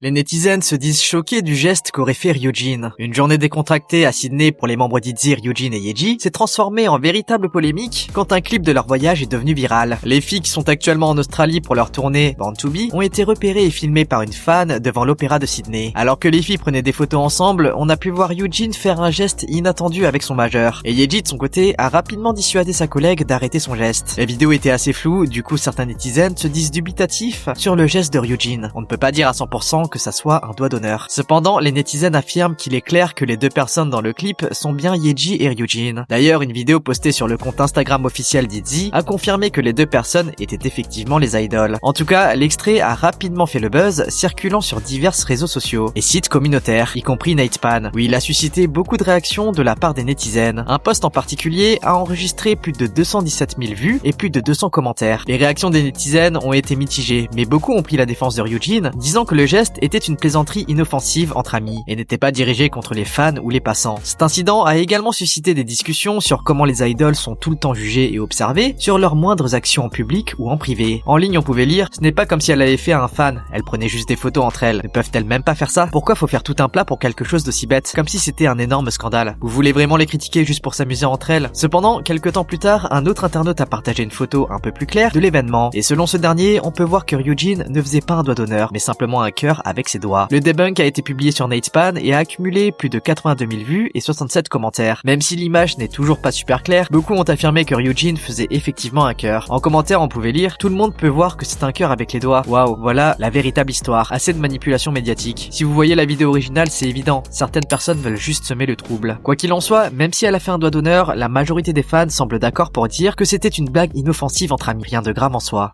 Les netizens se disent choqués du geste qu'aurait fait Ryujin. Une journée décontractée à Sydney pour les membres d'ITZY, Ryujin et Yeji s'est transformée en véritable polémique quand un clip de leur voyage est devenu viral. Les filles qui sont actuellement en Australie pour leur tournée Born to Be ont été repérées et filmées par une fan devant l'opéra de Sydney. Alors que les filles prenaient des photos ensemble, on a pu voir Ryujin faire un geste inattendu avec son majeur. Et Yeji de son côté a rapidement dissuadé sa collègue d'arrêter son geste. La vidéo était assez floue, du coup certains netizens se disent dubitatifs sur le geste de Ryujin. On ne peut pas dire à 100% que ça soit un doigt d'honneur. Cependant, les netizens affirment qu'il est clair que les deux personnes dans le clip sont bien Yeji et Ryujin. D'ailleurs, une vidéo postée sur le compte Instagram officiel d'ITZY a confirmé que les deux personnes étaient effectivement les idoles. En tout cas, l'extrait a rapidement fait le buzz, circulant sur divers réseaux sociaux et sites communautaires, y compris Natepan, où il a suscité beaucoup de réactions de la part des netizens. Un post en particulier a enregistré plus de 217 000 vues et plus de 200 commentaires. Les réactions des netizens ont été mitigées, mais beaucoup ont pris la défense de Ryujin, disant que le geste était une plaisanterie inoffensive entre amis et n'était pas dirigé contre les fans ou les passants. Cet incident a également suscité des discussions sur comment les idoles sont tout le temps jugées et observées sur leurs moindres actions en public ou en privé. En ligne, on pouvait lire « Ce n'est pas comme si elle avait fait à un fan, elle prenait juste des photos entre elles. Ne peuvent-elles même pas faire ça? Pourquoi faut faire tout un plat pour quelque chose d'aussi bête? Comme si c'était un énorme scandale. Vous voulez vraiment les critiquer juste pour s'amuser entre elles ?» Cependant, quelques temps plus tard, un autre internaute a partagé une photo un peu plus claire de l'événement et selon ce dernier, on peut voir que Ryujin ne faisait pas un doigt d'honneur, mais simplement un cœur avec ses doigts. Le debunk a été publié sur Natepan et a accumulé plus de 82 000 vues et 67 commentaires. Même si l'image n'est toujours pas super claire, beaucoup ont affirmé que Ryujin faisait effectivement un cœur. En commentaire, on pouvait lire « Tout le monde peut voir que c'est un cœur avec les doigts. Waouh, voilà la véritable histoire. Assez de manipulation médiatique. Si vous voyez la vidéo originale, c'est évident. Certaines personnes veulent juste semer le trouble. » Quoi qu'il en soit, même si elle a fait un doigt d'honneur, la majorité des fans semblent d'accord pour dire que c'était une blague inoffensive entre amis. Rien de grave en soi.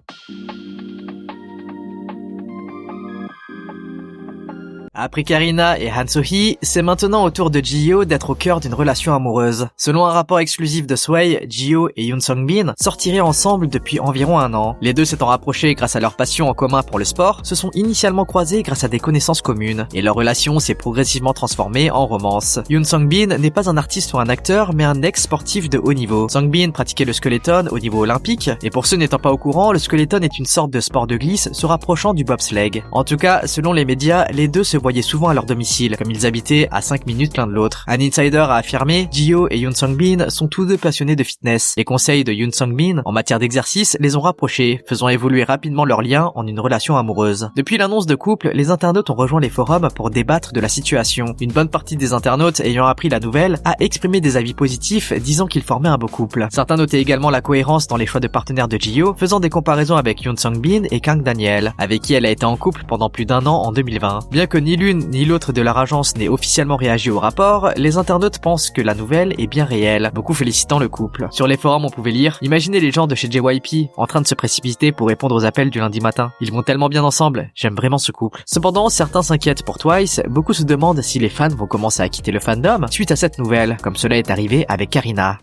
Après Karina et Han So-hee, c'est maintenant au tour de Ji-hyo d'être au cœur d'une relation amoureuse. Selon un rapport exclusif de Sway, Ji-hyo et Yoon Sung-bin sortiraient ensemble depuis environ un an. Les deux s'étant rapprochés grâce à leur passion en commun pour le sport, se sont initialement croisés grâce à des connaissances communes, et leur relation s'est progressivement transformée en romance. Yoon Sung-bin n'est pas un artiste ou un acteur, mais un ex-sportif de haut niveau. Sung-bin pratiquait le skeleton au niveau olympique, et pour ceux n'étant pas au courant, le skeleton est une sorte de sport de glisse se rapprochant du bobsleigh. En tout cas, selon les médias, les deux se voyaient souvent à leur domicile, comme ils habitaient à 5 minutes l'un de l'autre. Un insider a affirmé, Ji-hyo et Yoon Sung-bin sont tous deux passionnés de fitness. Les conseils de Yoon Sung-bin en matière d'exercice les ont rapprochés, faisant évoluer rapidement leur lien en une relation amoureuse. Depuis l'annonce de couple, les internautes ont rejoint les forums pour débattre de la situation. Une bonne partie des internautes ayant appris la nouvelle a exprimé des avis positifs, disant qu'ils formaient un beau couple. Certains notaient également la cohérence dans les choix de partenaires de Ji-hyo, faisant des comparaisons avec Yoon Sung-bin et Kang Daniel, avec qui elle a été en couple pendant plus d'un an en 2020. Bien que ni l'une ni l'autre de leur agence n'ait officiellement réagi au rapport, les internautes pensent que la nouvelle est bien réelle, beaucoup félicitant le couple. Sur les forums, on pouvait lire « Imaginez les gens de chez JYP en train de se précipiter pour répondre aux appels du lundi matin. Ils vont tellement bien ensemble, j'aime vraiment ce couple. » Cependant, certains s'inquiètent pour Twice, beaucoup se demandent si les fans vont commencer à quitter le fandom suite à cette nouvelle, comme cela est arrivé avec Karina.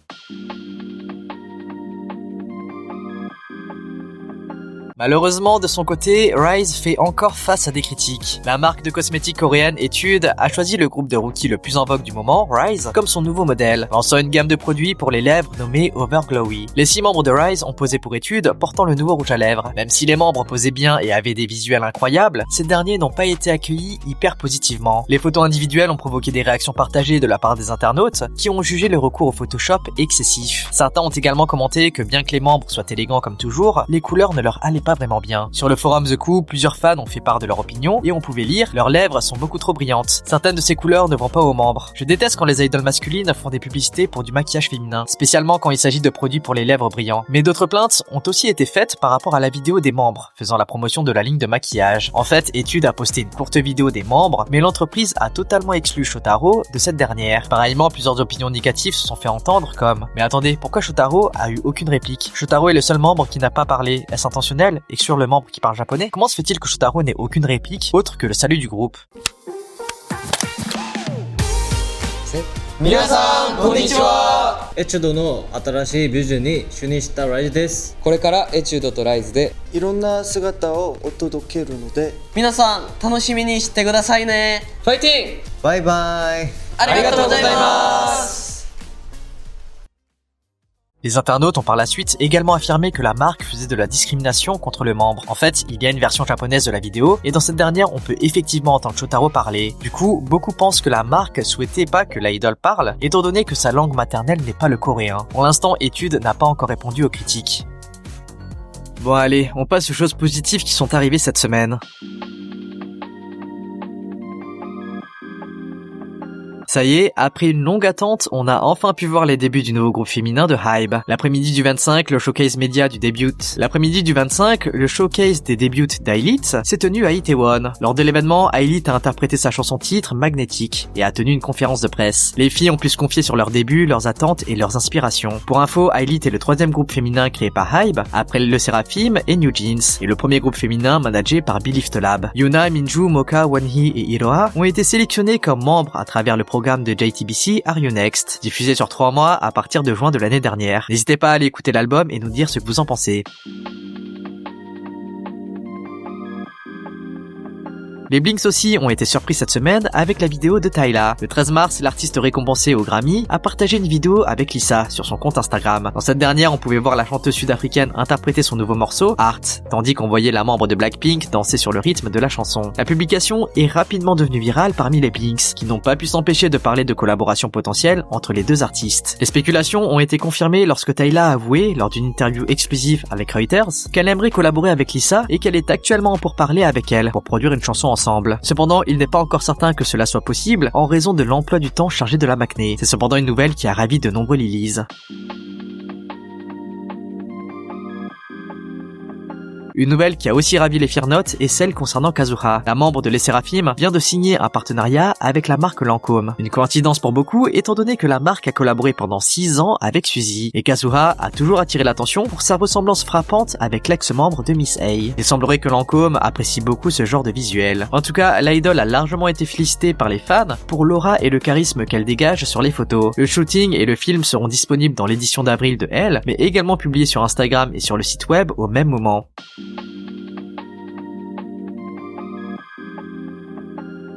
Malheureusement, de son côté, Rise fait encore face à des critiques. La marque de cosmétiques coréenne Etude a choisi le groupe de rookies le plus en vogue du moment, Rise, comme son nouveau modèle, lançant une gamme de produits pour les lèvres nommée Overglowy. Les 6 membres de Rise ont posé pour Etude, portant le nouveau rouge à lèvres. Même si les membres posaient bien et avaient des visuels incroyables, ces derniers n'ont pas été accueillis hyper positivement. Les photos individuelles ont provoqué des réactions partagées de la part des internautes, qui ont jugé le recours au Photoshop excessif. Certains ont également commenté que bien que les membres soient élégants comme toujours, les couleurs ne leur allaient pas vraiment bien. Sur le forum The Coup, plusieurs fans ont fait part de leur opinion et on pouvait lire « Leurs lèvres sont beaucoup trop brillantes. Certaines de ces couleurs ne vont pas aux membres. Je déteste quand les idoles masculines font des publicités pour du maquillage féminin, spécialement quand il s'agit de produits pour les lèvres brillants. » Mais d'autres plaintes ont aussi été faites par rapport à la vidéo des membres, faisant la promotion de la ligne de maquillage. En fait, Etude a posté une courte vidéo des membres, mais l'entreprise a totalement exclu Shotaro de cette dernière. Pareillement, plusieurs opinions négatives se sont fait entendre comme « Mais attendez, pourquoi Shotaro a eu aucune réplique? Shotaro est le seul membre qui n'a pas parlé. Est-ce intentionnel? Et sur le membre qui parle japonais, comment se fait-il que Shotaro n'ait aucune réplique autre que le salut du groupe? 皆さんこんにちは。エチュードの新しいビジョンに就任したライズです。これからエチュードとライズでいろんな姿をお届けるので、皆さん楽しみにしてくださいね。ファイティング。バイバイ。ありがとうございます。Les internautes ont par la suite également affirmé que la marque faisait de la discrimination contre le membre. En fait, il y a une version japonaise de la vidéo, et dans cette dernière, on peut effectivement entendre Shotaro parler. Du coup, beaucoup pensent que la marque souhaitait pas que l'idol parle, étant donné que sa langue maternelle n'est pas le coréen. Pour l'instant, Étude n'a pas encore répondu aux critiques. Bon allez, on passe aux choses positives qui sont arrivées cette semaine. Ça y est, après une longue attente, on a enfin pu voir les débuts du nouveau groupe féminin de HYBE. L'après-midi du 25, le showcase média du début. L'après-midi du 25, le showcase des débuts d'Ailith s'est tenu à Itaewon. Lors de l'événement, Ailith a interprété sa chanson titre Magnétique et a tenu une conférence de presse. Les filles ont pu se confier sur leurs débuts, leurs attentes et leurs inspirations. Pour info, Ailith est le troisième groupe féminin créé par HYBE, après le Seraphim et New Jeans, et le premier groupe féminin managé par Belift Lab. Yuna, Minju, Moka, Wonhee et Iroha ont été sélectionnés comme membres à travers le programme de JTBC Are You Next, diffusé sur 3 mois à partir de juin de l'année dernière. N'hésitez pas à aller écouter l'album et nous dire ce que vous en pensez. Les Blinks aussi ont été surpris cette semaine avec la vidéo de Tyla. Le 13 mars, l'artiste récompensé au Grammy a partagé une vidéo avec Lisa sur son compte Instagram. Dans cette dernière, on pouvait voir la chanteuse sud-africaine interpréter son nouveau morceau, Art, tandis qu'on voyait la membre de Blackpink danser sur le rythme de la chanson. La publication est rapidement devenue virale parmi les Blinks, qui n'ont pas pu s'empêcher de parler de collaboration potentielle entre les deux artistes. Les spéculations ont été confirmées lorsque Tyla a avoué, lors d'une interview exclusive avec Reuters, qu'elle aimerait collaborer avec Lisa et qu'elle est actuellement en pourparlers avec elle pour produire une chanson ensemble. Cependant, il n'est pas encore certain que cela soit possible en raison de l'emploi du temps chargé de la McNay. C'est cependant une nouvelle qui a ravi de nombreux Lilies. Une nouvelle qui a aussi ravi les Firnotes est celle concernant Kazuha. La membre de Les Seraphim vient de signer un partenariat avec la marque Lancôme. Une coïncidence pour beaucoup étant donné que la marque a collaboré pendant 6 ans avec Suzy. Et Kazuha a toujours attiré l'attention pour sa ressemblance frappante avec l'ex-membre de Miss A. Il semblerait que Lancôme apprécie beaucoup ce genre de visuel. En tout cas, l'idol a largement été félicitée par les fans pour l'aura et le charisme qu'elle dégage sur les photos. Le shooting et le film seront disponibles dans l'édition d'avril de Elle, mais également publiés sur Instagram et sur le site web au même moment.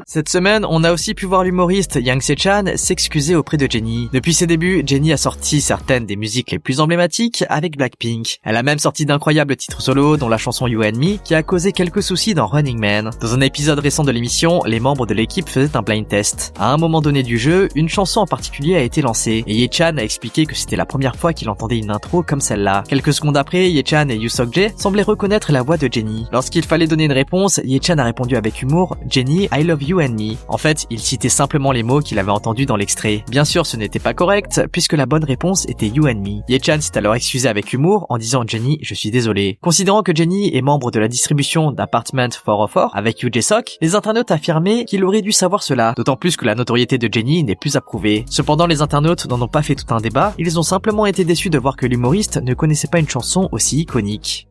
Cette semaine, on a aussi pu voir l'humoriste Yang Se-chan s'excuser auprès de Jennie. Depuis ses débuts, Jennie a sorti certaines des musiques les plus emblématiques avec Blackpink. Elle a même sorti d'incroyables titres solo, dont la chanson You and Me, qui a causé quelques soucis dans Running Man. Dans un épisode récent de l'émission, les membres de l'équipe faisaient un blind test. À un moment donné du jeu, une chanson en particulier a été lancée, et Ye-chan a expliqué que c'était la première fois qu'il entendait une intro comme celle-là. Quelques secondes après, Ye-chan et Yoo Seok-jae semblaient reconnaître la voix de Jennie. Lorsqu'il fallait donner une réponse, Ye-chan a répondu avec humour « Jennie, I love you and me ». En fait, il citait simplement les mots qu'il avait entendus dans l'extrait. Bien sûr, ce n'était pas correct, puisque la bonne réponse était You and me. Ye-chan s'est alors excusé avec humour en disant « Jennie, je suis désolé ». Considérant que Jennie est membre de la distribution d'Apartment 404 avec Yoo Jae-sok, les internautes affirmaient qu'il aurait dû savoir cela, d'autant plus que la notoriété de Jennie n'est plus approuvée. Cependant, les internautes n'en ont pas fait tout un débat, ils ont simplement été déçus de voir que l'humoriste ne connaissait pas une chanson aussi iconique.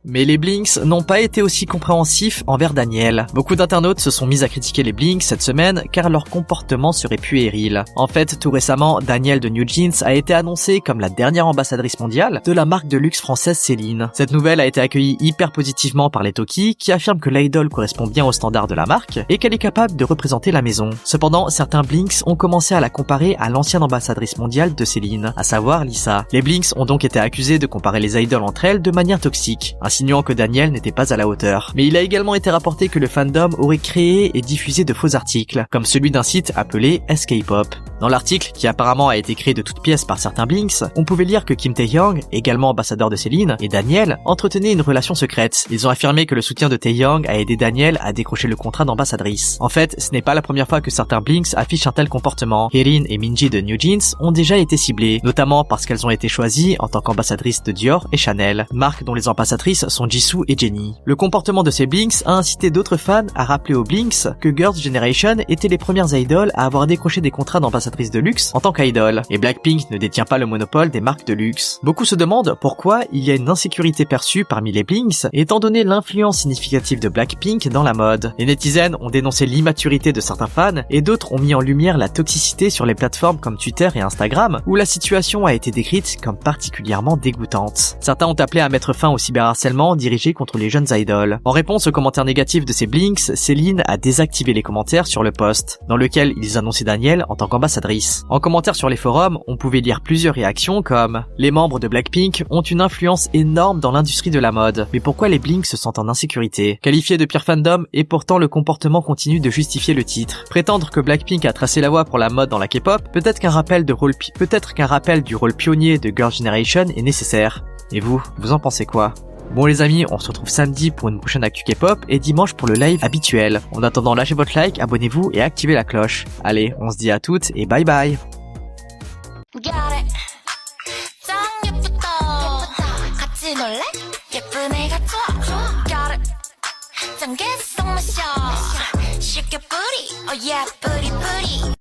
Mais les Blinks n'ont pas été aussi compréhensifs envers Daniel. Beaucoup d'internautes se sont mis à critiquer les Blinks cette semaine car leur comportement serait puéril. En fait, tout récemment, Daniel de New Jeans a été annoncée comme la dernière ambassadrice mondiale de la marque de luxe française Céline. Cette nouvelle a été accueillie hyper positivement par les Toki qui affirment que l'idol correspond bien aux standards de la marque et qu'elle est capable de représenter la maison. Cependant, certains Blinks ont commencé à la comparer à l'ancienne ambassadrice mondiale de Céline, à savoir Lisa. Les Blinks ont donc été accusés de comparer les idoles entre elles de manière toxique, insinuant que Daniel n'était pas à la hauteur. Mais il a également été rapporté que le fandom aurait créé et diffusé de faux articles, comme celui d'un site appelé SK-Pop. Dans l'article, qui apparemment a été créé de toutes pièces par certains Blinks, on pouvait lire que Kim Tae-young, également ambassadeur de Céline, et Daniel entretenaient une relation secrète. Ils ont affirmé que le soutien de Tae-young a aidé Daniel à décrocher le contrat d'ambassadrice. En fait, ce n'est pas la première fois que certains Blinks affichent un tel comportement. Erin et Minji de New Jeans ont déjà été ciblées, notamment parce qu'elles ont été choisies en tant qu'ambassadrices de Dior et Chanel, marques dont les ambassadrices sont Jisoo et Jennie. Le comportement de ces Blinks a incité d'autres fans à rappeler aux Blinks que Girls' Generation étaient les premières idoles à avoir décroché des contrats d'ambassadrice ambassadrice de luxe en tant qu'idol, et Blackpink ne détient pas le monopole des marques de luxe. Beaucoup se demandent pourquoi il y a une insécurité perçue parmi les blinks, étant donné l'influence significative de Blackpink dans la mode. Les netizens ont dénoncé l'immaturité de certains fans, et d'autres ont mis en lumière la toxicité sur les plateformes comme Twitter et Instagram, où la situation a été décrite comme particulièrement dégoûtante. Certains ont appelé à mettre fin au cyberharcèlement dirigé contre les jeunes idoles. En réponse aux commentaires négatifs de ces blinks, Céline a désactivé les commentaires sur le post, dans lequel ils annonçaient Danielle en tant qu'ambassadrice. En commentaire sur les forums, on pouvait lire plusieurs réactions comme « Les membres de Blackpink ont une influence énorme dans l'industrie de la mode, mais pourquoi les blinks se sentent en insécurité ?» Qualifié de pire fandom, et pourtant le comportement continue de justifier le titre. Prétendre que Blackpink a tracé la voie pour la mode dans la K-pop, peut-être qu'un rappel du rôle pionnier de Girl Generation est nécessaire. Et vous en pensez quoi? Bon les amis, on se retrouve samedi pour une prochaine actu K-pop et dimanche pour le live habituel. En attendant, lâchez votre like, abonnez-vous et activez la cloche. Allez, on se dit à toutes et bye bye. 짱 예쁘다 같이 놀래? 예쁜 애가 좋아 got it 짱 개성 마셔 쉽게 뿌리 oh yeah 뿌리 뿌리